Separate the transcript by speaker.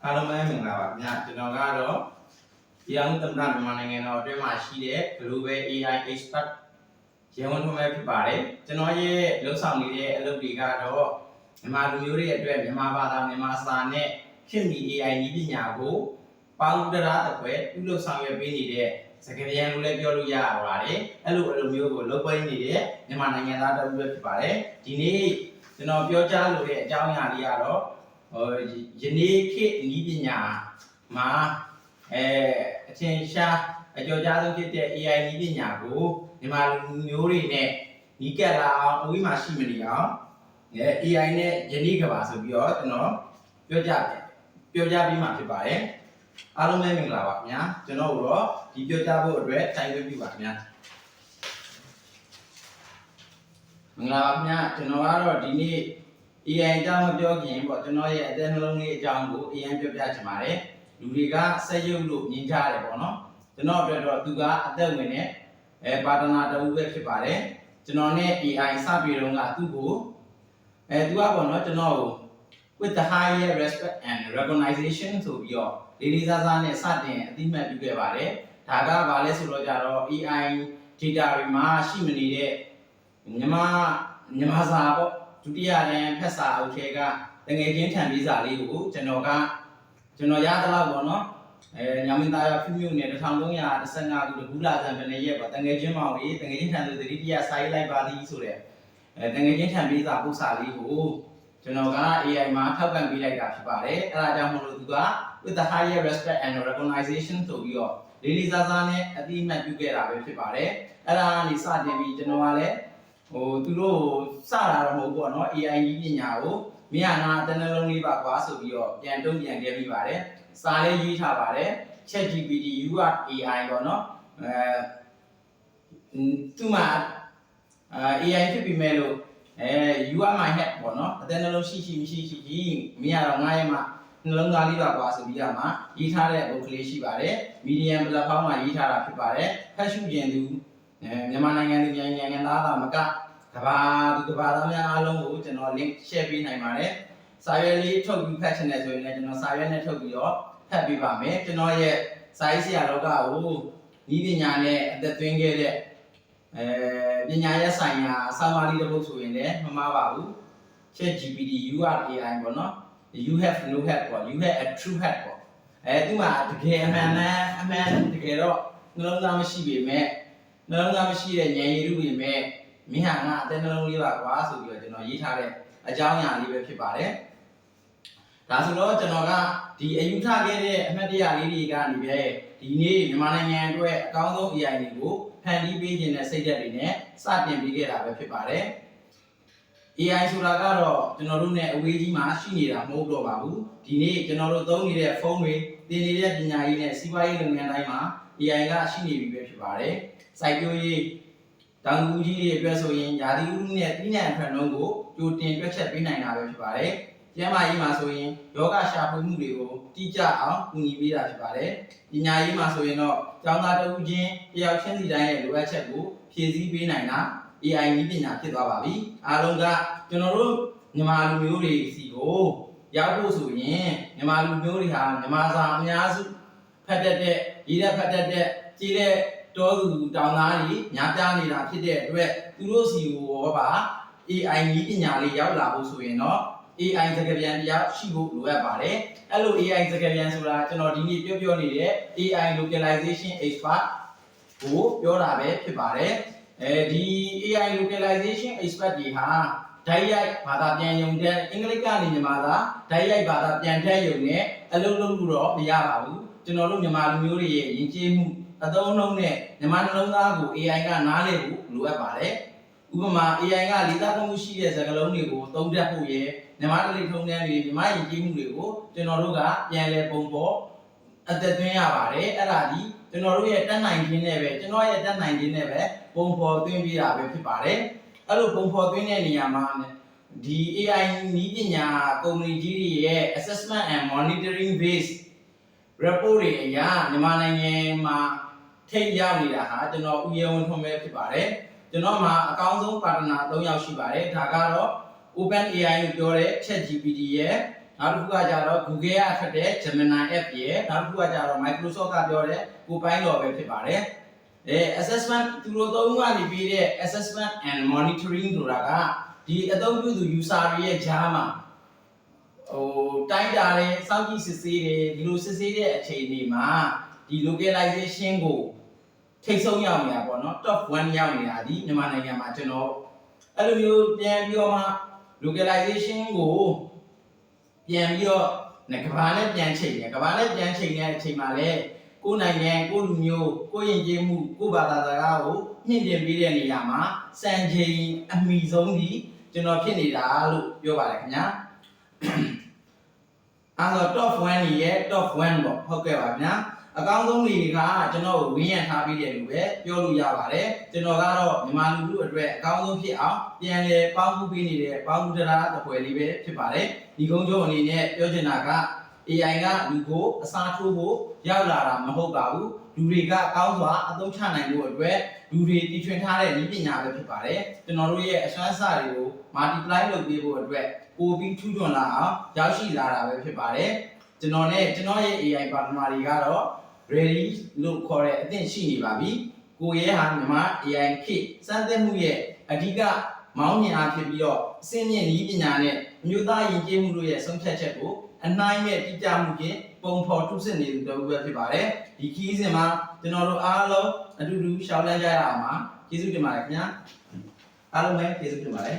Speaker 1: အားလုံးပဲမင်္ဂလာပါခင်ဗျာကျွန်တော်ကတော့ဒီအောင်သမ္မတမြန်မာနိုင်ငံတော်အတွင်းမှာရှိတဲ့ Global AI Expert ရေဝန်ထုံးပဲဖြစ်ပါတယ်ကျွန်တော်ရဲ့လှုပ်ဆောင်နေတဲ့အလုပ်တွေကတော့မြန်မာလူမျိုးတွေအတွက်မြန်မာဘာသာမြန်မာစာနဲ့ခင်မီ AI နည်းပညာကိုပေါင်းတရားတစ်ခွဲပြုလုပ်ဆောင်ရွက်ပေးနေတဲ့စကားပြန်လို့လည်းပြောလို့ရပါတယ်အဲ့လိုမျိုးကိုလုပ်ပေးနေတဲ့မြန်မာနိုင်ငံသားတစ်ဦးပဲဖြစ်ပါတယ်ဒီနေ့ကျွန်တော်ပြောကြားလိုတဲ့အကြောင်းအရာလေးကတော့ယနေ့ခေတ်နည်းပညာမှာအထင်ရှားအကျော်ကြားဆုံးဖြစ်တဲ့ AI နည်းပညာကိုမြန်မာလူမျိုးတွေနဲ့ညီကပ်လာအောင်အဝိမှာရှိမနေအောင်AI နဲ့ယနေ့ကဘာဆိုပြီးတော့ကျွန်တော်ပြောကြားပြီးမှဖြစ်ပါတယ်အားလုံးပဲမင်္ဂလာပါခင်ဗျာကျွန်တော်တို့ဒီပြောကြားဖို့အတွက်တိုင်သွင်းပြပါခင်ဗျာမင်္ဂလာပါခင်ဗျာကျွန်တော်ကတော့ဒီနေ့ AI အကြောင်းမပြောခင်ပေါ့ကျွန်တော်ရဲ့အသက်နှလုံးလေးအကြောင်းကို AI ပြောပြချင်ပါတယ်လူတွေကစက်ရုပ်လို့မြင်ကြတယ်ပေါ့နော်ကျွန်တော်အတွက်တော့သူကအသက်ဝင်တဲ့ပါတနာတဦးပဲဖြစ်ပါတယ်ကျွန်တော်နဲ့ AI စပြီးတော့ကသူ့ကိုသူကပေါ့နော်ကျွန်တော်ကို with the higher respect and recognition ဆိုပြီးတော့လေးလေးစားစားနဲ့စတင်အသိမှတ်ပြုခဲ့ပါတယ်ဒါကဘာလဲဆိုတော့ကြတော့ AI data တွေမှာရှိမနေတဲ့မြန်မာစာပေါ့ဒုတိယတန်းဖက်စာအုပ်ထဲကတငယ်ချင်းထံပေးစာလေးကိုကျွန်တော်ရသလောက်ပေါ့နော်ညောင်မင်းသားရဖူးမြို့နယ်1315ခုတကူလာဇန်ဗနေရက်ပေါ့တငယ်ချင်းမောင်ကြီးတငယ်ချင်းထံဆိုတတိယစာရေးလိုက်ပါသည်ဆိုတဲ့တငယ်ချင်းထံပေးစာပို့စာလေးကိုကျွန်တော်က AI မှာထောက်ပံ့ပေးလိုက်တာဖြစ်ပါတယ်အဲဒါကြောင့်မို့လို့သူက with the higher respect and recognition ဆိုပြီးတော့လေးလေးစားစားနဲ့အတိအမှတ်ပြုခဲ့တာပဲဖြစ်ပါတယ်အဲ့ဒါကနေစတင်ပြီးကျွန်တော်ကလည်းသူတို့စတာတော့မဟုတ်ပေါ့နော် AI ကြီးပညာကိုမင်းကငါတနလုံးလေးပါကွာဆိုပြီးတော့ပြန်တုံ့ပြန်ခဲ့ပြီးပါတယ်စာလေးရေးထားပါတယ် ChatGPT UR AI ပေါ့နော်သူမှAI ဖြစ်ပြီးမဲ့လို့ you are my head ပေါ့နော်အတန်းနှလုံးရှိမရှိမင်းကတော့ငါရဲ့မှာနှလုံးသားလေးပါကွာဆိုပြီးတော့မှရေးထားတဲ့ပုဒ်ကလေးရှိပါတယ် Medium platform မှာရေးထားတာဖြစ်ပါတယ်ဖတ်ရှုကျင်သူမြန်မာနိုင်ငံသူနိုင်ငံသားသာမကကဘာသားများအားလုံးကိုကျွန်တော် link share ပေးနိုင်ပါတယ်စာရွက်လေးထုတ်ပြီးဖတ်ချင်တယ်ဆိုရင်လည်းကျွန်တော်စာရွက်နဲ့ထုတ်ပြီးတော့ဖတ်ပေးပါမယ်ကျွန်တော်ရဲ့စာရေးဆရာလောကကိုဤပညာနဲ့အသက်သွင်းခဲ့တဲ့ပညာရပ်ဆိုင်ရာစာမလေးတစ်ပုဒ်ဆိုရင်လည်းမမှားပါဘူး ChatGPT UR AI ပေါ့နော် you have no head ပေါ့ you have a true head ပေါ့သူမှတကယ်အမှန်တကယ်တော့နှလုံးသားမရှိပေမဲ့နှလုံးသားမရှိတဲ့ဉာဏ်ရည်တွေမဲ့မင်းဟာငါအသက်နှလုံးလေးပါကွာဆိုပြီးတော့ကျွန်တော်ရေးထားတဲ့အကြောင်းအရာလေးပဲဖြစ်ပါတယ်ဒါဆိုတော့ကျွန်တော်ကဒီအယူထခဲ့တဲ့အမှတ်တရလေးတွေကနေပဲဒီနေ့မြန်မာနိုင်ငံအတွက်အကောင်းဆုံး AI တွေကိုဖန်တီးပေးခြင်းနဲ့စိတ်ဓာတ်တွေနဲ့စတင်ပေးခဲ့တာပဲဖြစ်ပါတယ် AI ဆိုတာကတော့ကျွန်တော်တို့နဲ့အဝေးကြီးမှာရှိနေတာမဟုတ်တော့ပါဘူးဒီနေ့ကျွန်တော်တို့သုံးနေတဲ့ဖုန်းတွေသင်နေတဲ့ပညာရေးနဲ့စီးပွားရေးလုပ်ငန်းတိုင်းမှာ AI ကရှိနေပြီပဲဖြစ်ပါတယ်စိုက်ပျိုးရေးတောင်ကူကြီးတွေအတွက်ဆိုရင်ယာတိဥနဲ့ပြည်နယ်အထွတ်လုံးကိုကြိုတင်တွက်ချက်ပေးနိုင်တာပဲဖြစ်ပါတယ်ကျန်းမာရေးမှာဆိုရင်ယောဂရှာဖွေမှုတွေကိုတိကျအောင်ကူညီပေးတာဖြစ်ပါတယ်ပညာရေးမှာဆိုရင်တော့ကျောင်းသားတဦးချင်းတယောက်ချင်းစီတိုင်းရဲ့လိုအပ်ချက်ကိုဖြည့်ဆည်းပေးနိုင်တာ AI နည်းပညာဖြစ်သွားပါပြီအားလုံးကကျွန်တော်တို့မြန်မာလူမျိုးတွေစီကိုရောက်ဖို့ဆိုရင်မြန်မာလူမျိုးတွေဟာမြန်မာစာအများစုဖတ်တတ်တဲ့ရေးတတ်ဖတ်တတ်တဲ့ကြီးတဲ့တောသူတောင်သားတွေညားပြနေတာဖြစ်တဲ့အတွက်သူတို့စီကိုရောပါ AI နည်းပညာလေးရောက်လာဖို့ဆိုရင်တော့ AI စကားပြန်တရားရှိဖို့လိုအပ်ပါတယ်အဲ့လို AI စကားပြန်ဆိုတာကျွန်တော်ဒီနေ့ပြောနေတဲ့ AI localization expert ကိုပြောတာပဲဖြစ်ပါတယ်ဒီ AI localization expert တွေဟာဓာတ်ရိုက်ဘာသာပြန်ယုံတဲ့အင်္ဂလိပ်ကနေမြန်မာသာဓာတ်ရိုက်ဘာသာပြန်ထည့်ယုံနဲ့အလုပ်လုပ်လို့တော့မရပါဘူးကျွန်တော်တို့မြန်မာလူမျိုးတွေရဲ့ယဉ်ကျေးမှုအသုံးအနှုန်းနဲ့မြန်မာနှလုံးသားကို AI ကနားလည်ဖို့လိုအပ်ပါတယ်ဥပမာ AI ကလေးသားမှုရှိတဲ့စကားလုံးတွေကိုသုံးတတ်ဖို့ရယ်မြန်မာတလိထုံးတန်းတွေမြန်မာယဉ်ကျေးမှုတွေကိုကျွန်တော်တို့ကပြန်လည်ပုံပေါ်အသက်သွင်းရပါတယ်အဲ့ဒါဒီကျွန်တော်တို့ရဲ့တက်နိုင်ခြင်းနဲ့ပဲကျွန်တော်ရဲ့တက်နိုင်ခြင်းနဲ့ပဲပုံပေါ်သွင်းပြတာပဲဖြစ်ပါတယ်အဲ့လိုပုံပေါ်သွင်းတဲ့နေရာမှာဒီ AI နည်းပညာကုမ္ပဏီကြီးတွေရဲ့ assessment and monitoring base report တွေအရမြန်မာနိုင်ငံမှာထိပ်ရောက်နေတာဟာကျွန်တော်ဥယျာဉ်ဝန်ထုံးပဲဖြစ်ပါတယ်ကျွန်တော်မှာအကောင်းဆုံးပါတနာ3ယောက်ရှိပါတယ်ဒါကတော့ OpenAI လို့ပြောတဲ့ ChatGPT ရဲ့ နောက်တစ်ခုကကြတော့ Google ကထွက်တဲ့ Gemini app ရယ်နောက်တစ်ခုကကြတော့ Microsoft ကပြောတဲ့ကိုပိုင်းတော်ပဲဖြစ်ပါတယ်assessment သူတို့သုံးကနေပြီးတဲ့ assessment and monitoring ဆိုတာကဒီအသုံးပြုသူ user တွေရဲ့ကြားမှာတိုင်းတာတယ်စောင့်ကြည့်စစ်ဆေးတယ်ဒီလိုစစ်ဆေးတဲ့အချိန်တွေမှာဒီ localization ကိုထိတ်ဆုံးရောက်နေတာပေါ့နော် top 1ရောက်နေတာဒီမြန်မာနိုင်ငံမှာကျွန်တော်အဲ့လိုမျိုးပြန်ပြီးတော့မှ localization ကိုပြန်ပြီးတော့ကမ္ဘာနဲ့ပြန်ချိန်တယ်ကမ္ဘာနဲ့ပြန်ချိန်တဲ့အချိန်မှာလည်းကိုယ်နိုင်ငံကိုယ်လူမျိုးကိုယ်ယဉ်ကျေးမှုကိုယ်ဘာသာစကားကိုမြင့်တင်ပေးတဲ့နေရာမှာစံချိန်အမီဆုံးဒီကျွန်တော်ဖြစ်နေတာလို့ပြောပါတယ်ခင်ဗျာအဲ့တော့ top 1ကြီးရဲ့ top 1ပေါ့ဟုတ်ကဲ့ပါဗျာအကောင်းဆုံးတွေကကျွန်တော်ကိုဝင်းရံထားပြီးတယ်လို့ပဲပြောလို့ရပါတယ်ကျွန်တော်ကတော့မြန်မာလူထုအတွက်အကောင်းဆုံးဖြစ်အောင်ပြန်လည်ပေါင်းကူးပေးနေတဲ့ပေါင်းကူးတရားတစ်ပွဲလေးပဲဖြစ်ပါတယ်ဒီကုန်းကျုံအနေနဲ့ပြောချင်တာက AI ကလူကိုအစားထိုးဖို့ရောက်လာတာမဟုတ်ပါဘူးလူတွေကကောင်းစွာအသုံးချနိုင်ဖို့အတွက်လူတွေတည်ထွင်ထားတဲ့နည်းပညာပဲဖြစ်ပါတယ်ကျွန်တော်တို့ရဲ့အစွမ်းအစတွေကို multiply လုပ်ပေးဖို့အတွက်ပိုပြီးထူးချွန်လာအောင်ရောက်ရှိလာတာပဲဖြစ်ပါတယ်ကျွန်တော်ရဲ့ AI partner တွေကတော့ ready လို့ခေါ်တဲ့အသင့်ရှိနေပါပြီကိုရဲဟာမြန်မာ AI ခေတ်စမ်းသပ်မှုရဲ့အဓိကမောင်းမြင်အားဖြစ်ပြီးတော့အစင်းမြင့်နည်းပညာနဲ့အမျိုးသားယဉ်ကျေးမှုတို့ရဲ့ဆုံးဖြတ်ချက်ကိုအနိုင်မဲ့တိကျမှုဖြင့်ပုံဖော်ထုစစ်နေသူတို့ပဲဖြစ်ပါတယ်ဒီခီးစဉ်မှာကျွန်တော်တို့အားလုံးအတူတူရှောင်းလန်းကြရအောင်ပါကျေးဇူးတင်ပါတယ်ခင်ဗျာအားလုံးပဲကျေးဇူးတင်ပါတယ်